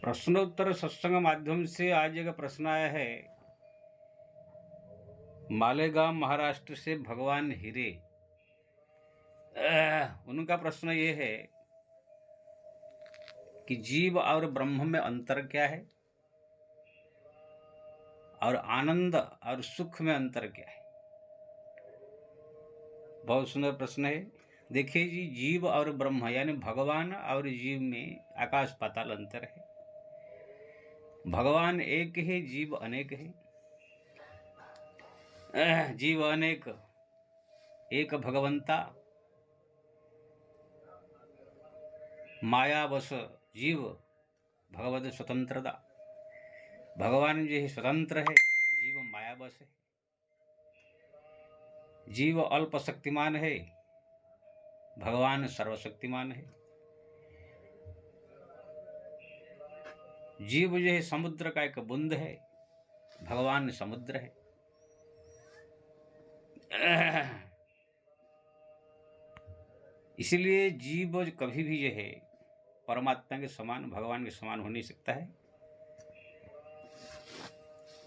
प्रश्नोत्तर सत्संग माध्यम से आज एक प्रश्न आया है। मालेगांव महाराष्ट्र से भगवान हीरे, उनका प्रश्न ये है कि जीव और ब्रह्म में अंतर क्या है और आनंद और सुख में अंतर क्या है। बहुत सुंदर प्रश्न है। देखिए जी, जीव और ब्रह्म यानी भगवान और जीव में आकाश पाताल अंतर है। भगवान एक है, जीव अनेक है। जीव अनेक, एक भगवंता। माया बस जीव, भगवत स्वतंत्रता। भगवान जो है स्वतंत्र है, जीव माया बस है। जीव अल्प शक्तिमान है, भगवान सर्वशक्तिमान है। जीव जो है समुद्र का एक बूंद है, भगवान समुद्र है। इसलिए जीव कभी भी जो है परमात्मा के समान, भगवान के समान हो नहीं सकता है।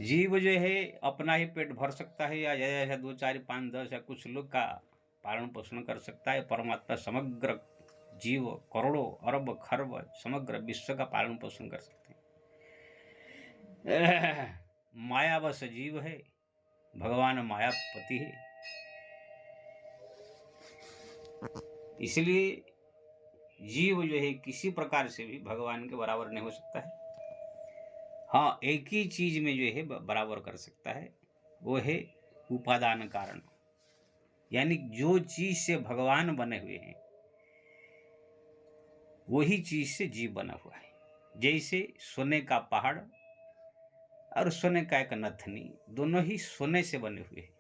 जीव जो है अपना ही पेट भर सकता है या जैसा 2, 4, 5, 10 या कुछ लोग का पालन पोषण कर सकता है। परमात्मा समग्र जीव, करोड़ों अरब खरब समग्र विश्व का पालन पोषण कर सकते हैं। माया बस जीव है, भगवान मायापति है। इसलिए जीव जो है किसी प्रकार से भी भगवान के बराबर नहीं हो सकता है। हाँ, एक ही चीज में जो है बराबर कर सकता है, वो है उपादान कारण। यानी जो चीज से भगवान बने हुए हैं वही चीज से जीव बना हुआ है। जैसे सोने का पहाड़ और सोने का एक नथनी, दोनों ही सोने से बने हुए हैं,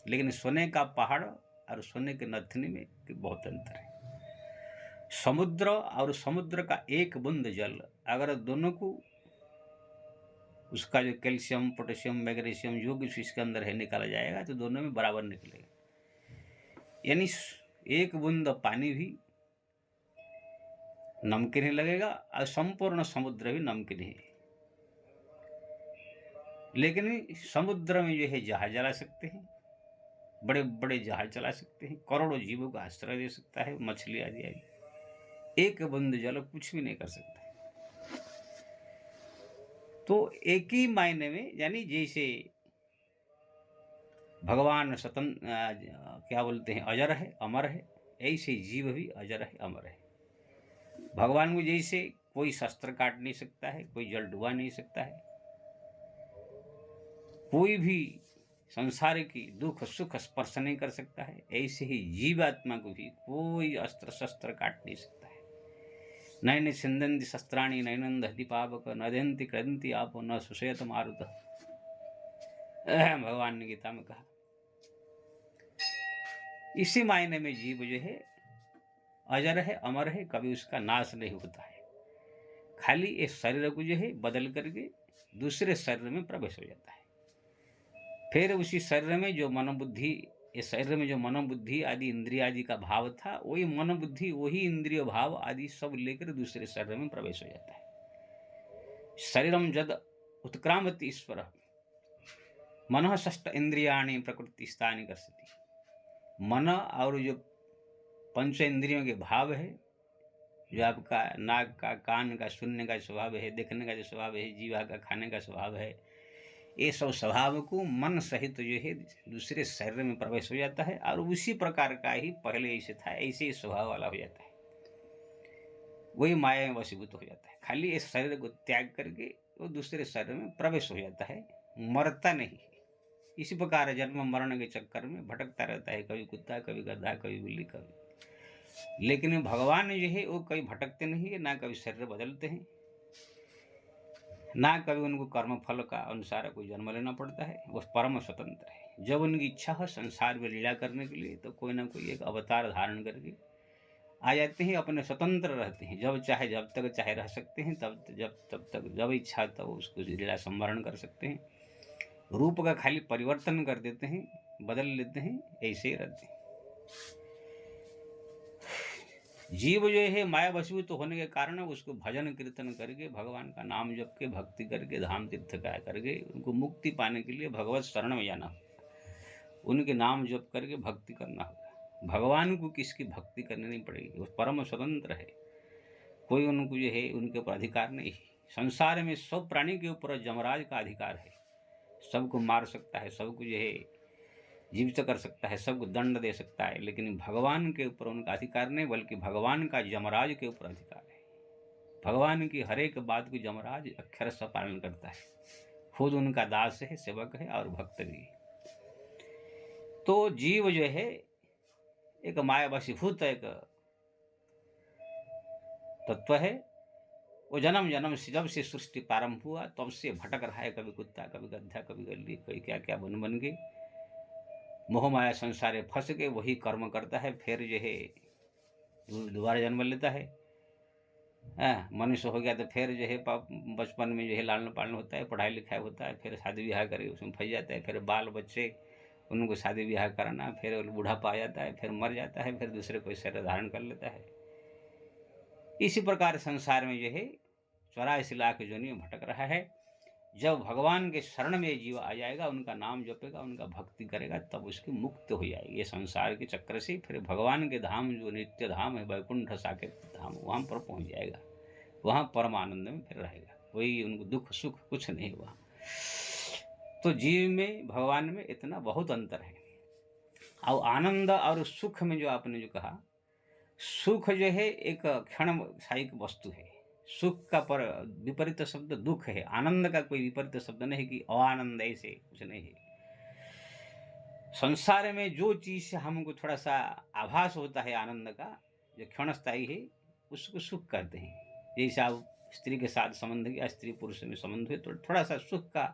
लेकिन सोने का पहाड़ और सोने के नथनी में बहुत अंतर है। समुद्र और समुद्र का एक बूंद जल, अगर दोनों को उसका जो कैल्शियम, पोटेशियम, मैग्नीशियम जो कुछ इसके अंदर है निकाला जाएगा तो दोनों में बराबर निकलेगा। यानी एक बूंद पानी भी नमकीन ही लगेगा और संपूर्ण समुद्र भी नमकीन ही। लेकिन समुद्र में जो है जहाज चला सकते हैं, बड़े बड़े जहाज चला सकते हैं, करोड़ों जीवों का आश्रय दे सकता है, मछली आदि आदि। एक बूंद जल कुछ भी नहीं कर सकता। तो एक ही मायने में, यानी जैसे भगवान क्या बोलते हैं, अजर है, अमर है, ऐसे जीव भी अजर है, अमर है। भगवान को जैसे कोई शस्त्र काट नहीं सकता है, कोई जल डुबा नहीं सकता है, कोई भी संसार की दुख सुख स्पर्श नहीं कर सकता है, ऐसे ही जीवात्मा को भी कोई अस्त्र शस्त्र काट नहीं सकता है। नैन छिंदन्ति शस्त्राणि नैनं दहति पावक नदन्ति क्रदन्ति आपो न सुषेत मारुत। भगवान ने गीता में कहा। इसी मायने में जीव जो है अजर है, अमर है, कभी उसका नाश नहीं होता है। खाली इस शरीर को जो है बदल करके दूसरे शरीर में प्रवेश हो जाता है। फिर उसी शरीर में जो मनोबुद्धि, इस शरीर में जो मनोबुद्धि आदि इंद्रिय आदि का भाव था, वही मनोबुद्धि, वही इंद्रिय भाव आदि सब लेकर दूसरे शरीर में प्रवेश हो जाता है। शरीरम जद उत्क्रामति ईश्वर मन षष्ठ इंद्रियाणी प्रकृति स्थानी करती। मन और जो पंच इंद्रियों के भाव है, जो आपका नाक का, कान का सुनने का स्वभाव है, देखने का जो स्वभाव है, जीवा का खाने का स्वभाव है, ये सब स्वभाव को मन सहित जो है दूसरे शरीर में प्रवेश हो जाता है और उसी प्रकार का ही पहले ऐसे था ऐसे ही स्वभाव वाला हो जाता है। वही माया में वशीभूत हो जाता है। खाली इस शरीर को त्याग करके वो दूसरे शरीर में प्रवेश हो जाता है, मरता नहीं है। इसी प्रकार जन्म मरण के चक्कर में भटकता रहता है, कभी कुत्ता, कभी गधा, कभी बिल्ली, कभी। लेकिन भगवान जो है वो कभी भटकते नहीं है, ना कभी शरीर बदलते हैं, ना कभी उनको कर्म फल का अनुसार कोई जन्म लेना पड़ता है। वो परम स्वतंत्र है। जब उनकी इच्छा है संसार में लीला करने के लिए तो कोई ना कोई एक अवतार धारण करके आ जाते हैं, अपने स्वतंत्र रहते हैं। जब चाहे, जब तक चाहे रह सकते हैं, तब तक जब इच्छा तब उसको लीला संवरण कर सकते हैं। रूप का खाली परिवर्तन कर देते हैं, बदल लेते हैं, ऐसे ही रहते हैं। जीव जो है माया वशीभूत होने के कारण उसको भजन कीर्तन करके, भगवान का नाम जप के, भक्ति करके, धाम तीर्थ का करके उनको मुक्ति पाने के लिए भगवत शरण में जाना होगा, उनके नाम जप करके भक्ति करना होगा। भगवान को किसकी भक्ति करनी नहीं पड़ेगी, वो परम स्वतंत्र है, कोई उनको जो है उनके ऊपर अधिकार नहीं है। संसार में सब प्राणी के ऊपर जमराज का अधिकार है, सबको मार सकता है, सबको जो है जीवित कर सकता है, सबको दंड दे सकता है, लेकिन भगवान के ऊपर उनका अधिकार नहीं, बल्कि भगवान का जमराज के ऊपर अधिकार है। भगवान की हर एक बात को जमराज अक्षर से पालन करता है, खुद उनका दास है, सेवक है और भक्त भी। तो जीव जो है एक मायावशीभूत एक तत्व है, वो जन्म जन्म से जब से सृष्टि प्रारंभ हुआ तब से भटक रहा है, कभी कुत्ता, कभी गधा, कभी गल्ली, कोई क्या क्या बन के मोह माया संसार फंस के वही कर्म करता है, फिर जो है दोबारा जन्म लेता है। मनुष्य हो गया तो फिर जो है बचपन में जो है लालन पालन होता है, पढ़ाई लिखाई होता है, फिर शादी ब्याह करके उसमें फंस जाता है, फिर बाल बच्चे, उनको शादी ब्याह कराना, फिर बूढ़ापा आ जाता है, फिर मर जाता है, फिर दूसरे कोई शरीर धारण कर लेता है। इसी प्रकार संसार में जो है 84 लाख योनि में भटक रहा है। जब भगवान के शरण में जीव आ जाएगा, उनका नाम जपेगा, उनका भक्ति करेगा, तब उसकी मुक्त हो जाएगी ये संसार के चक्र से। फिर भगवान के धाम जो नित्य धाम है, वैकुंठ साकेत धाम, वहाँ पर पहुँच जाएगा, वहाँ परम आनंद में फिर रहेगा, कोई उनको दुख सुख कुछ नहीं हुआ। तो जीव में भगवान में इतना बहुत अंतर है। और आनंद और सुख में जो आपने जो कहा, सुख जो है एक क्षणसायिक वस्तु है, सुख का पर विपरीत शब्द दुख है, आनंद का कोई विपरीत शब्द नहीं कि अआनंद, ऐसे कुछ नहीं है। संसार में जो चीज हमको थोड़ा सा आभास होता है आनंद का, जो क्षणस्थायी है, उसको सुख कहते हैं। जैसे आप स्त्री के साथ संबंध किया, स्त्री पुरुष में संबंध हुए, तो थोड़ा सा सुख का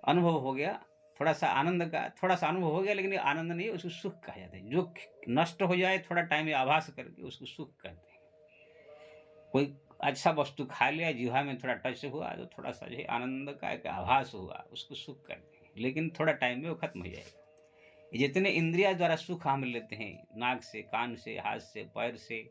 अनुभव हो गया, थोड़ा सा आनंद का थोड़ा सा अनुभव हो गया, लेकिन आनंद नहीं है, उसको सुख कहा जाता है। जो नष्ट हो जाए थोड़ा टाइम में आभास करके, उसको सुख कहते हैं। कोई अच्छा वस्तु खा लिया, जीवा में थोड़ा टच हुआ, तो थोड़ा सा जो आनंद का एक आभास हुआ, उसको सुख कहते हैं, लेकिन थोड़ा टाइम में वो खत्म हो जाएगा। जितने इंद्रिया द्वारा सुख हम लेते हैं, नाक से, कान से, हाथ से, पैर से,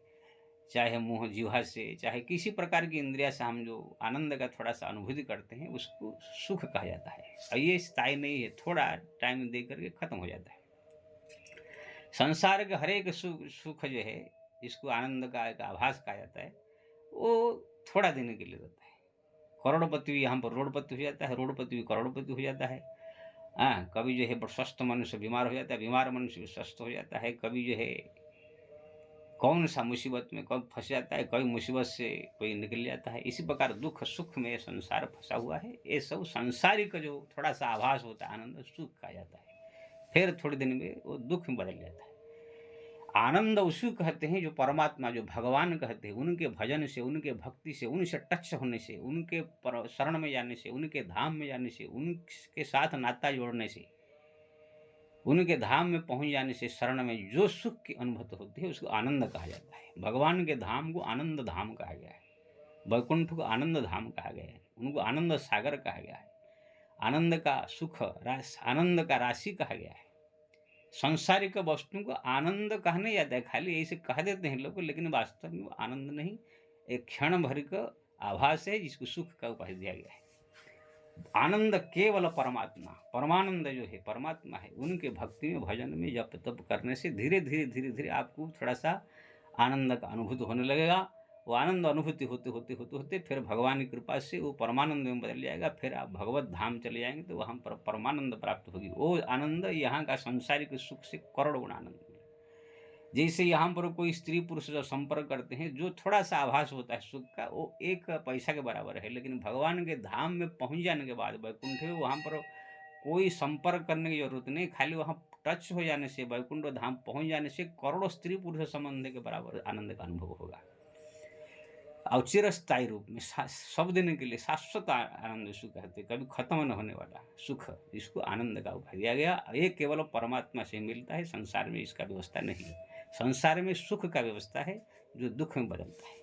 चाहे मुंह जीवा से, चाहे किसी प्रकार की इंद्रिया से हम जो आनंद का थोड़ा सा अनुभूति करते हैं, उसको सुख कहा जाता है। और ये स्थायी नहीं है, थोड़ा टाइम दे करके खत्म हो जाता है। संसार के हर एक सुख जो है, जिसको आनंद का एक आभास कहा जाता है, वो थोड़ा दिन के लिए रहता है। करोड़पति भी यहाँ पर रोडपति हो जाता है, रोडपति भी करोड़पति हो जाता है। कभी जो है स्वस्थ मनुष्य बीमार हो जाता है, बीमार मनुष्य भी स्वस्थ हो जाता है। कभी जो है कौन सा मुसीबत में कब फंस जाता है, कभी मुसीबत से कोई निकल जाता है। इसी प्रकार दुख सुख में संसार फंसा हुआ है। ये सब सांसारिक जो थोड़ा सा आभास होता है, आनंद सुख कहा जाता है, फिर थोड़े दिन में वो दुख में बदल जाता है। आनंद उसको कहते हैं जो परमात्मा, जो भगवान कहते हैं, उनके भजन से, उनके भक्ति से, उनसे टच होने से, उनके शरण में जाने से, उनके धाम में जाने से, उनके साथ नाता जोड़ने से, उनके धाम में पहुंच जाने से, शरण में जो सुख की अनुभूति होती है, उसको आनंद कहा जाता है। भगवान के धाम को आनंद धाम कहा गया है, वैकुंठ को आनंद धाम कहा गया है, उनको आनंद सागर कहा गया है, आनंद का सुख आनंद का राशि कहा गया है। सांसारिक वस्तुओं को आनंद कहने जाता है, खाली ऐसे कह देते हैं लोग, लेकिन वास्तव में आनंद नहीं, एक क्षण भर का आभास है, जिसको सुख का उपाधि दिया गया है। आनंद केवल परमात्मा, परमानंद जो है परमात्मा है, उनके भक्ति में, भजन में, जप तप करने से धीरे धीरे आपको थोड़ा सा आनंद का अनुभूति होने लगेगा। वो आनंद अनुभूति होते होते होते होते फिर भगवान की कृपा से वो परमानंद में बदल जाएगा। फिर आप भगवत धाम चले जाएंगे तो वहाँ पर परमानंद प्राप्त होगी। वो आनंद यहाँ का संसारिक सुख से करोड़ गुना आनंद। जैसे यहाँ पर कोई स्त्री पुरुष जो संपर्क करते हैं, जो थोड़ा सा आभास होता है सुख का, वो एक पैसा के बराबर है। लेकिन भगवान के धाम में पहुँच जाने के बाद, वैकुंठ में, वहाँ पर कोई संपर्क करने की जरूरत नहीं, खाली वहाँ टच हो जाने से, वैकुंठ धाम पहुँच जाने से करोड़ों स्त्री पुरुष संबंध के बराबर आनंद का अनुभव होगा। और चिरस्थायी रूप में सब दिन के लिए शाश्वत आनंद सुख कहते, कभी खत्म न होने वाला सुख, जिसको आनंद का उपाय दिया गया। ये केवल परमात्मा से मिलता है, संसार में इसका व्यवस्था नहीं है। संसार में सुख का व्यवस्था है जो दुख में बदलता है।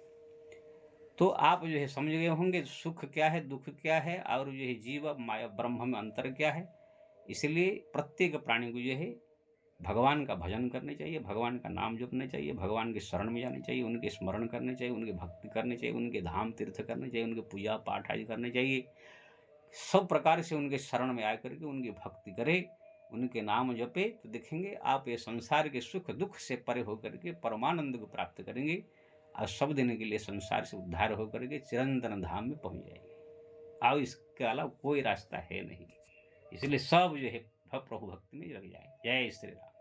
तो आप जो है समझ गए होंगे सुख क्या है, दुख क्या है, और जो है जीव माया ब्रह्म में अंतर क्या है। इसलिए प्रत्येक प्राणी को जो है भगवान का भजन करने चाहिए, भगवान का नाम जपना चाहिए, भगवान के शरण में जाने चाहिए, उनके स्मरण करने चाहिए, उनकी भक्ति करनी चाहिए, उनके धाम तीर्थ करने चाहिए, उनके पूजा पाठ आदि करने चाहिए। सब प्रकार से उनके शरण में आकर के उनकी भक्ति करे, उनके नाम जपे, तो देखेंगे आप ये संसार के सुख दुख से परे होकर के परमानंद को प्राप्त करेंगे और सब दिन के लिए संसार से उद्धार होकर के चिरंतन धाम में पहुंच जाएंगे। और इसके अलावा कोई रास्ता है नहीं। इसलिए सब जो है प्रभु भक्ति में लग जाए। जय श्री राम।